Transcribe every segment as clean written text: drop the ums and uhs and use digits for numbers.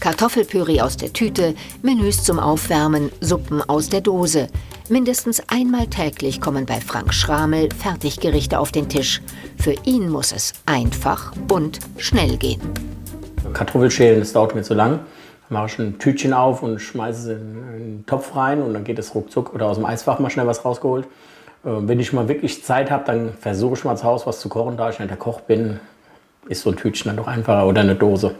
Kartoffelpüree aus der Tüte, Menüs zum Aufwärmen, Suppen aus der Dose. Mindestens einmal täglich kommen bei Frank Schramel Fertiggerichte auf den Tisch. Für ihn muss es einfach und schnell gehen. Kartoffelschälen, das dauert mir zu lang. Dann mache ich ein Tütchen auf und schmeiße es in einen Topf rein und dann geht es ruckzuck. Oder aus dem Eisfach mal schnell was rausgeholt. Wenn ich mal wirklich Zeit habe, dann versuche ich mal zu Hause was zu kochen. Da ich nicht der Koch bin, ist so ein Tütchen dann doch einfacher oder eine Dose.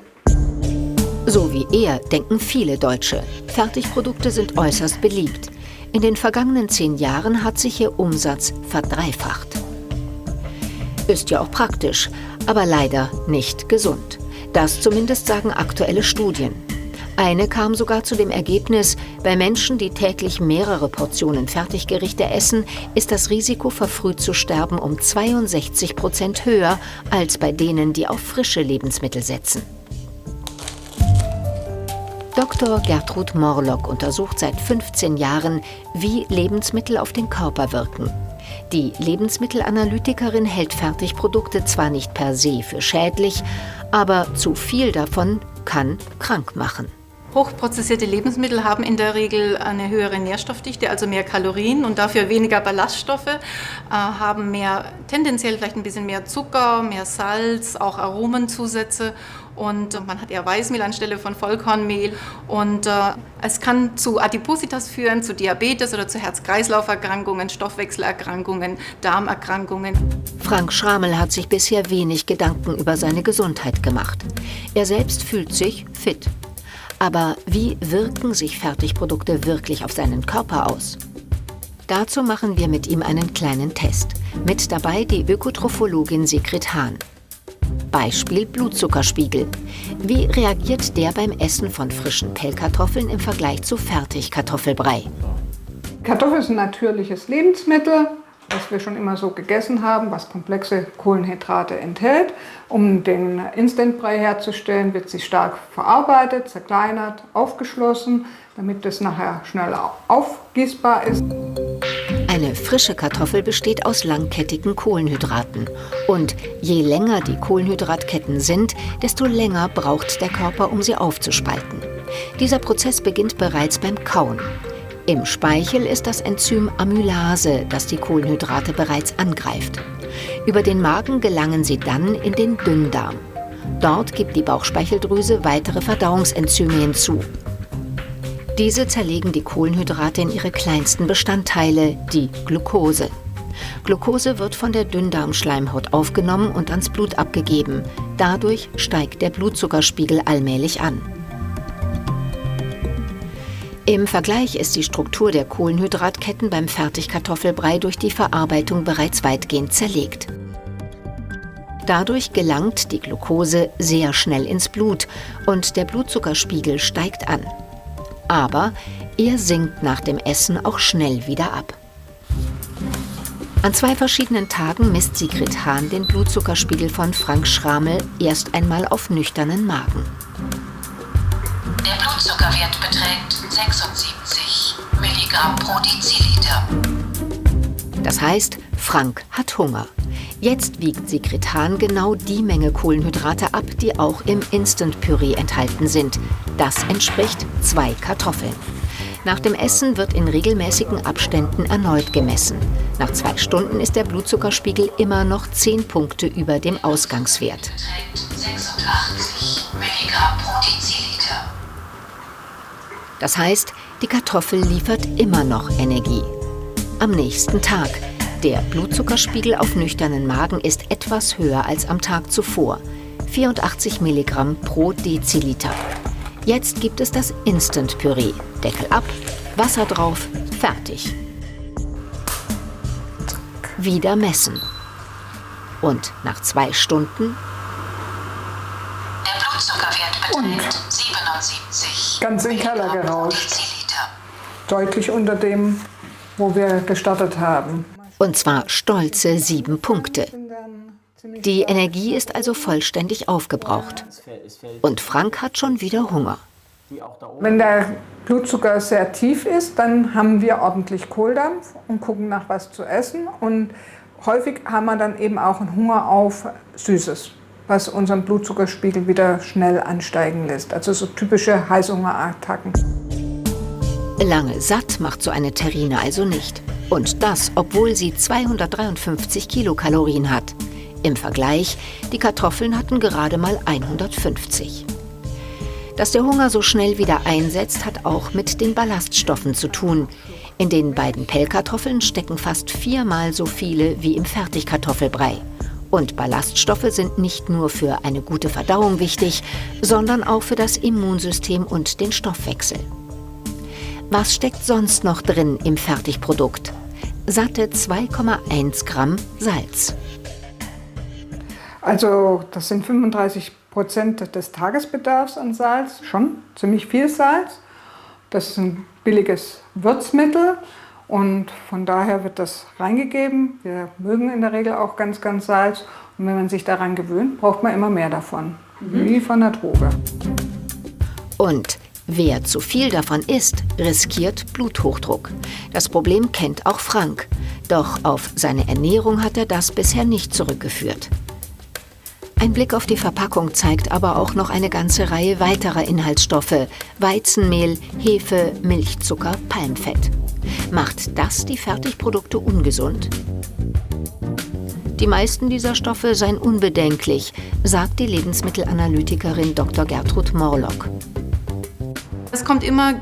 So wie er denken viele Deutsche. Fertigprodukte sind äußerst beliebt. In den vergangenen 10 Jahren hat sich ihr Umsatz verdreifacht. Ist ja auch praktisch, aber leider nicht gesund. Das zumindest sagen aktuelle Studien. Eine kam sogar zu dem Ergebnis, bei Menschen, die täglich mehrere Portionen Fertiggerichte essen, ist das Risiko, verfrüht zu sterben, um 62% höher als bei denen, die auf frische Lebensmittel setzen. Dr. Gertrud Morlock untersucht seit 15 Jahren, wie Lebensmittel auf den Körper wirken. Die Lebensmittelanalytikerin hält Fertigprodukte zwar nicht per se für schädlich, aber zu viel davon kann krank machen. Hochprozessierte Lebensmittel haben in der Regel eine höhere Nährstoffdichte, also mehr Kalorien und dafür weniger Ballaststoffe, haben tendenziell vielleicht ein bisschen mehr Zucker, mehr Salz, auch Aromenzusätze und man hat eher Weißmehl anstelle von Vollkornmehl und es kann zu Adipositas führen, zu Diabetes oder zu Herz-Kreislauf-Erkrankungen, Stoffwechselerkrankungen, Darmerkrankungen. Frank Schramel hat sich bisher wenig Gedanken über seine Gesundheit gemacht. Er selbst fühlt sich fit. Aber wie wirken sich Fertigprodukte wirklich auf seinen Körper aus? Dazu machen wir mit ihm einen kleinen Test. Mit dabei die Ökotrophologin Sigrid Hahn. Beispiel Blutzuckerspiegel. Wie reagiert der beim Essen von frischen Pellkartoffeln im Vergleich zu Fertigkartoffelbrei? Kartoffel ist ein natürliches Lebensmittel, was wir schon immer so gegessen haben, was komplexe Kohlenhydrate enthält. Um den Instantbrei herzustellen, wird sie stark verarbeitet, zerkleinert, aufgeschlossen, damit es nachher schneller aufgießbar ist. Eine frische Kartoffel besteht aus langkettigen Kohlenhydraten. Und je länger die Kohlenhydratketten sind, desto länger braucht der Körper, um sie aufzuspalten. Dieser Prozess beginnt bereits beim Kauen. Im Speichel ist das Enzym Amylase, das die Kohlenhydrate bereits angreift. Über den Magen gelangen sie dann in den Dünndarm. Dort gibt die Bauchspeicheldrüse weitere Verdauungsenzyme hinzu. Diese zerlegen die Kohlenhydrate in ihre kleinsten Bestandteile, die Glucose. Glucose wird von der Dünndarmschleimhaut aufgenommen und ans Blut abgegeben. Dadurch steigt der Blutzuckerspiegel allmählich an. Im Vergleich ist die Struktur der Kohlenhydratketten beim Fertigkartoffelbrei durch die Verarbeitung bereits weitgehend zerlegt. Dadurch gelangt die Glucose sehr schnell ins Blut und der Blutzuckerspiegel steigt an. Aber er sinkt nach dem Essen auch schnell wieder ab. An 2 verschiedenen Tagen misst Sigrid Hahn den Blutzuckerspiegel von Frank Schramel erst einmal auf nüchternen Magen. Der Blutzuckerwert beträgt 76 Milligramm pro Deziliter. Das heißt, Frank hat Hunger. Jetzt wiegt Sigrid Hahn genau die Menge Kohlenhydrate ab, die auch im Instant-Püree enthalten sind. Das entspricht 2 Kartoffeln. Nach dem Essen wird in regelmäßigen Abständen erneut gemessen. Nach 2 Stunden ist der Blutzuckerspiegel immer noch 10 Punkte über dem Ausgangswert. Beträgt 86 Milligramm pro Deziliter. Das heißt, die Kartoffel liefert immer noch Energie. Am nächsten Tag. Der Blutzuckerspiegel auf nüchternen Magen ist etwas höher als am Tag zuvor. 84 Milligramm pro Deziliter. Jetzt gibt es das Instant-Püree. Deckel ab, Wasser drauf, fertig. Wieder messen. Und nach 2 Stunden... Der Blutzuckerwert beträgt 77 Ganz in den Keller Milligramm pro gerauscht. Deziliter. Deutlich unter dem, wo wir gestartet haben. Und zwar stolze 7 Punkte. Die Energie ist also vollständig aufgebraucht. Und Frank hat schon wieder Hunger. Wenn der Blutzucker sehr tief ist, dann haben wir ordentlich Kohldampf und gucken nach was zu essen. Und häufig haben wir dann eben auch einen Hunger auf Süßes. was unseren Blutzuckerspiegel wieder schnell ansteigen lässt. Also so typische Heißhungerattacken. Lange satt macht so eine Terrine also nicht. Und das, obwohl sie 253 Kilokalorien hat. Im Vergleich, die Kartoffeln hatten gerade mal 150. Dass der Hunger so schnell wieder einsetzt, hat auch mit den Ballaststoffen zu tun. In den beiden Pellkartoffeln stecken fast 4-mal so viele wie im Fertigkartoffelbrei. Und Ballaststoffe sind nicht nur für eine gute Verdauung wichtig, sondern auch für das Immunsystem und den Stoffwechsel. Was steckt sonst noch drin im Fertigprodukt? Satte 2,1 Gramm Salz. Also das sind 35% des Tagesbedarfs an Salz, schon ziemlich viel Salz. Das ist ein billiges Würzmittel und von daher wird das reingegeben. Wir mögen in der Regel auch ganz, ganz Salz und wenn man sich daran gewöhnt, braucht man immer mehr davon, wie von einer Droge. Und wer zu viel davon isst, riskiert Bluthochdruck. Das Problem kennt auch Frank, doch auf seine Ernährung hat er das bisher nicht zurückgeführt. Ein Blick auf die Verpackung zeigt aber auch noch eine ganze Reihe weiterer Inhaltsstoffe: Weizenmehl, Hefe, Milchzucker, Palmfett. Macht das die Fertigprodukte ungesund? Die meisten dieser Stoffe seien unbedenklich, sagt die Lebensmittelanalytikerin Dr. Gertrud Morlock. Es kommt immer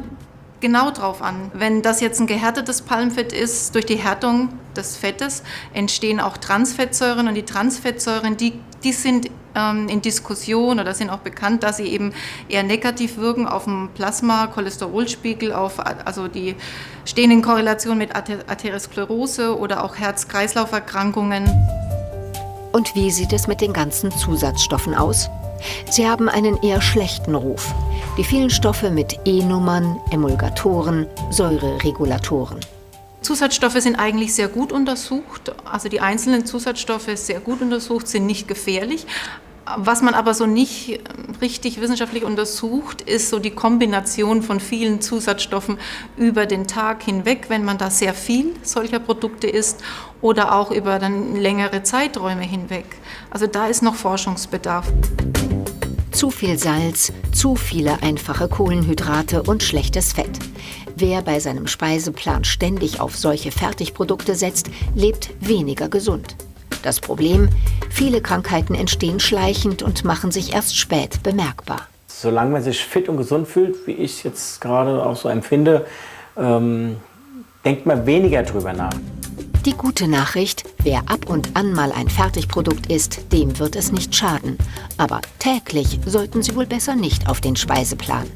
genau drauf an. Wenn das jetzt ein gehärtetes Palmfett ist, durch die Härtung des Fettes entstehen auch Transfettsäuren und die Transfettsäuren, die sind in Diskussion oder sind auch bekannt, dass sie eben eher negativ wirken auf dem Plasma, Cholesterolspiegel, also die stehen in Korrelation mit Arteriosklerose oder auch Herz-Kreislauf-Erkrankungen. Und wie sieht es mit den ganzen Zusatzstoffen aus? Sie haben einen eher schlechten Ruf. Die vielen Stoffe mit E-Nummern, Emulgatoren, Säureregulatoren. Zusatzstoffe sind eigentlich sehr gut untersucht. Also die einzelnen Zusatzstoffe sehr gut untersucht, sind nicht gefährlich. Was man aber so nicht richtig wissenschaftlich untersucht, ist so die Kombination von vielen Zusatzstoffen über den Tag hinweg, wenn man da sehr viel solcher Produkte isst oder auch über dann längere Zeiträume hinweg. Also da ist noch Forschungsbedarf. Zu viel Salz, zu viele einfache Kohlenhydrate und schlechtes Fett. Wer bei seinem Speiseplan ständig auf solche Fertigprodukte setzt, lebt weniger gesund. Das Problem: viele Krankheiten entstehen schleichend und machen sich erst spät bemerkbar. Solange man sich fit und gesund fühlt, wie ich jetzt gerade auch so empfinde, denkt man weniger drüber nach. Die gute Nachricht: wer ab und an mal ein Fertigprodukt isst, dem wird es nicht schaden. Aber täglich sollten Sie wohl besser nicht auf den Speiseplan.